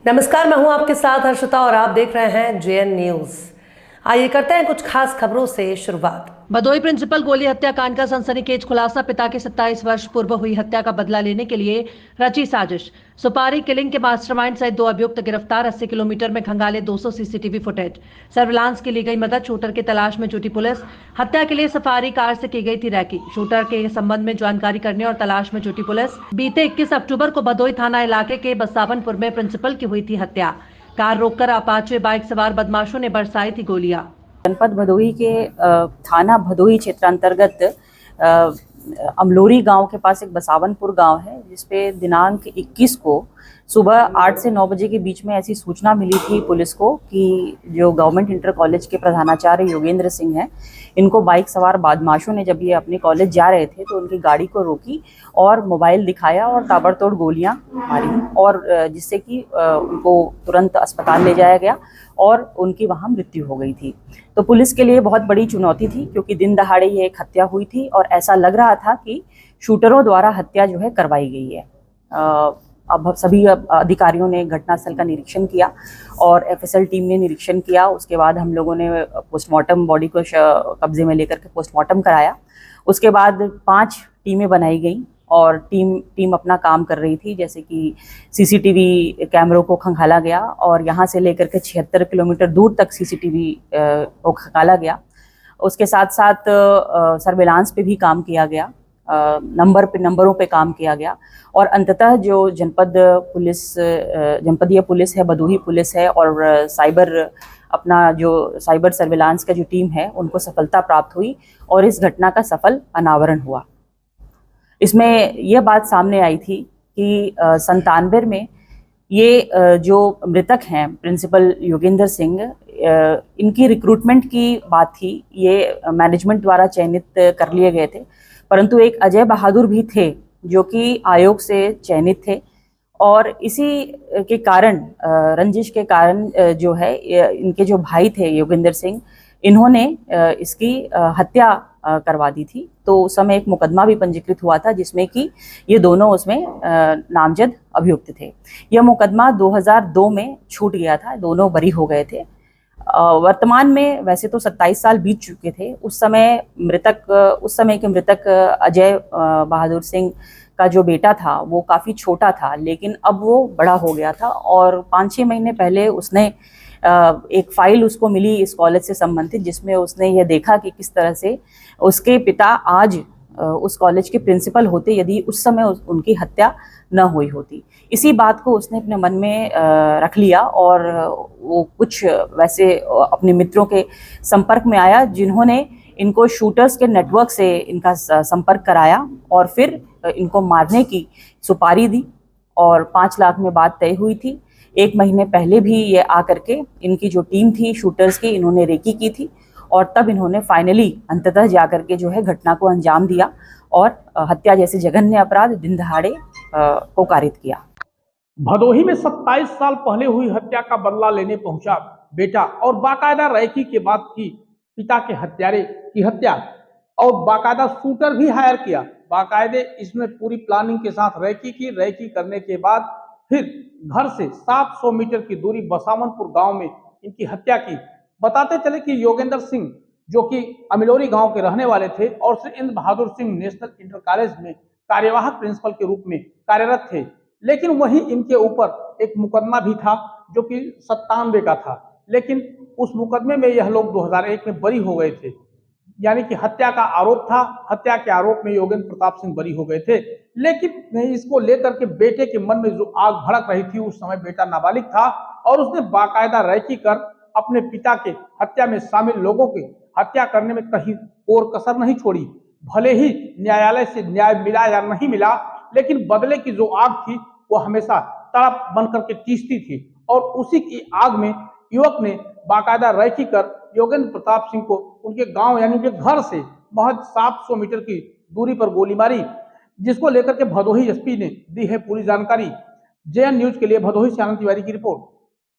नमस्कार, मैं हूं आपके साथ हर्षिता और आप देख रहे हैं जेएन न्यूज। आइए करते हैं कुछ खास खबरों से शुरुआत। भदोही प्रिंसिपल गोली हत्याकांड का सनसनीखेज खुलासा। पिता की 27 वर्ष पूर्व हुई हत्या का बदला लेने के लिए रची साजिश। सुपारी किलिंग के मास्टरमाइंड सहित 2 अभियुक्त गिरफ्तार। 80 किलोमीटर में खंगाले 200 सीसीटीवी फुटेज। सर्विलांस की ली गई मदद। शूटर की तलाश में जुटी पुलिस। हत्या के लिए सफारी कार से की गई थी रैकी। शूटर के संबंध में जानकारी करने और तलाश में जुटी पुलिस। बीते 21 अक्टूबर को भदोही थाना इलाके के बसावनपुर में प्रिंसिपल की हुई थी हत्या। कार रोककर अपाचे बाइक सवार बदमाशों ने बरसाई थी गोलियां। जनपद भदोही के थाना भदोही क्षेत्र अंतर्गत अमलोरी गांव के पास एक बसावनपुर गांव है, जिसपे दिनांक 21 को सुबह 8 से 9 बजे के बीच में ऐसी सूचना मिली थी पुलिस को कि जो गवर्नमेंट इंटर कॉलेज के प्रधानाचार्य योगेंद्र सिंह हैं, इनको बाइक सवार बदमाशों ने, जब ये अपने कॉलेज जा रहे थे तो उनकी गाड़ी को रोकी और मोबाइल दिखाया और ताबड़तोड़ गोलियां मारी, और जिससे कि उनको तुरंत अस्पताल ले जाया गया और उनकी वहां मृत्यु हो गई थी। तो पुलिस के लिए बहुत बड़ी चुनौती थी, क्योंकि दिन दहाड़े ये एक हत्या हुई थी और ऐसा लग रहा था कि शूटरों द्वारा हत्या जो है करवाई गई है। अब सभी अधिकारियों ने घटनास्थल का निरीक्षण किया और एफएसएल टीम ने निरीक्षण किया। उसके बाद हम लोगों ने पोस्टमार्टम, बॉडी को कब्जे में लेकर के पोस्टमार्टम कराया। उसके बाद 5 टीमें बनाई गई और टीम अपना काम कर रही थी, जैसे कि सीसीटीवी कैमरों को खंगाला गया और यहाँ से लेकर के 76 किलोमीटर दूर तक सीसीटीवी को खंगाला गया। उसके साथ साथ सर्विलांस पे भी काम किया गया, नंबरों पे काम किया गया और अंततः जो जनपदीय पुलिस है, भदोही पुलिस है और साइबर सर्विलांस का जो टीम है, उनको सफलता प्राप्त हुई और इस घटना का सफल अनावरण हुआ। इसमें यह बात सामने आई थी कि 97 में ये जो मृतक हैं प्रिंसिपल योगेंद्र सिंह, इनकी रिक्रूटमेंट की बात थी। ये मैनेजमेंट द्वारा चयनित कर लिए गए थे, परंतु एक अजय बहादुर भी थे जो कि आयोग से चयनित थे और इसी के कारण, रंजिश के कारण जो है, इनके जो भाई थे योगेंद्र सिंह, इन्होंने इसकी हत्या करवा दी थी। तो उस समय एक मुकदमा भी पंजीकृत हुआ था, जिसमें कि ये दोनों उसमें नामजद अभियुक्त थे। यह मुकदमा 2002 में छूट गया था, दोनों बरी हो गए थे। वर्तमान में वैसे तो 27 साल बीत चुके थे। उस समय के मृतक अजय बहादुर सिंह का जो बेटा था वो काफ़ी छोटा था, लेकिन अब वो बड़ा हो गया था और 5-6 महीने पहले उसने एक फाइल उसको मिली इस कॉलेज से संबंधित, जिसमें उसने यह देखा कि किस तरह से उसके पिता आज उस कॉलेज के प्रिंसिपल होते यदि उस समय उनकी हत्या न हुई होती। इसी बात को उसने अपने मन में रख लिया और वो कुछ वैसे अपने मित्रों के संपर्क में आया, जिन्होंने इनको शूटर्स के नेटवर्क से इनका संपर्क कराया और फिर इनको मारने की सुपारी दी और 5 लाख में बात तय हुई थी। 1 महीने पहले भी ये आकर के इनकी जो टीम थी शूटर्स की, इन्होंने रेकी की थी और तब इन्होंने फाइनली अंततः जाकर के जो है घटना को अंजाम दिया और हत्या जैसे जघन्य अपराध दिन दहाड़े को कारित किया। भदोही में 27 साल पहले हुई हत्या का बदला लेने पहुंचा बेटा और बाकायदा रैकी के बाद की पिता के हत्यारे की हत्या और बाकायदा शूटर भी हायर किया। बाकायदे इसमें पूरी प्लानिंग के साथ रैकी की। रैकी करने के बाद फिर घर से 700 मीटर की दूरी बसावनपुर गांव में इनकी हत्या की। बताते चले कि योगेंद्र सिंह, जो कि अमलोरी गांव के रहने वाले थे, और Shri Indra Bahadur Singh national inter college में कार्यवाहक प्रिंसिपल के रूप में कार्यरत थे। लेकिन वहीं इनके ऊपर एक मुकदमा भी था जो कि 97 का था, लेकिन उस मुकदमे में यह लोग 2001 में बरी हो गए थे। यानी कि हत्या का आरोप था। हत्या के आरोप में योगेंद्र प्रताप सिंह बरी हो गए थे, लेकिन इसको लेकर के बेटे के मन में जो आग भड़क रही थी, उस समय बेटा नाबालिग था और उसने बाकायदा रैकी कर अपने पिता के हत्या में शामिल लोगों की हत्या करने में कहीं और कसर नहीं छोड़ी। भले ही न्यायालय से न्याय मिला या नहीं मिला, लेकिन बदले की जो आग थी वो हमेशा तड़प बनकर के तीसती थी और उसी की आग में युवक ने बाकायदा रैकी कर योगेंद्र प्रताप सिंह को उनके गांव यानी उनके घर से महज 700 मीटर की दूरी पर गोली मारी, जिसको लेकर के भदोही एसपी ने दी है पूरी जानकारी। जेएन न्यूज के लिए भदोही से आनंद तिवारी की रिपोर्ट।